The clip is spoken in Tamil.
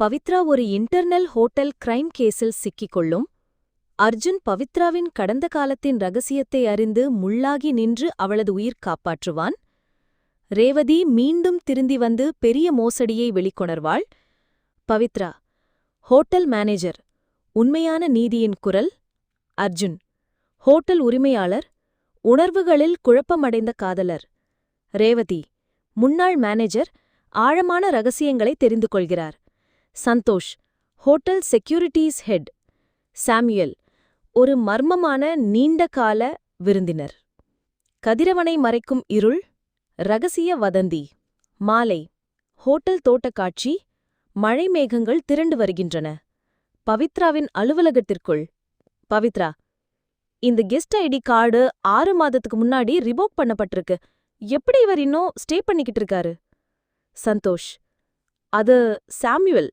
பவித்ரா ஒரு இன்டர்னல் ஹோட்டல் கிரைம் கேஸில் சிக்கிக்கொள்ளும். அர்ஜுன் பவித்ராவின் கடந்த காலத்தின் ரகசியத்தை அறிந்து முள்ளாகி நின்று அவளது உயிர் காப்பாற்றுவான். ரேவதி மீண்டும் திருந்தி வந்து பெரிய மோசடியை வெளிக்கொணர்வாள். பவித்ரா ஹோட்டல் மேனேஜர், உண்மையான நீதியின் குரல். அர்ஜுன் ஹோட்டல் உரிமையாளர், உணர்வுகளில் குழப்பமடைந்த காதலர். ரேவதி முன்னாள் மேனேஜர், ஆழமான ரகசியங்களை தெரிந்து கொள்கிறார். Santosh hotel securities head. Samuel ஒரு மர்மமான நீண்டகால விருந்தினர். கதிரவனை மறைக்கும் இருள், ரகசிய வதந்தி. மாலை ஹோட்டல் தோட்டக்காட்சி, மழை மேகங்கள் திரண்டு வருகின்றன. பவித்ராவின் அலுவலகத்திற்குள். பவித்ரா, இந்த கெஸ்ட் ஐடி கார்டு 6 மாதத்துக்கு முன்னாடி ரிவோக் பண்ணப்பட்டிருக்கு. எப்படி இவர் இன்னும் ஸ்டே பண்ணிக்கிட்டு இருக்காரு? சந்தோஷ் அது சாமுவேல்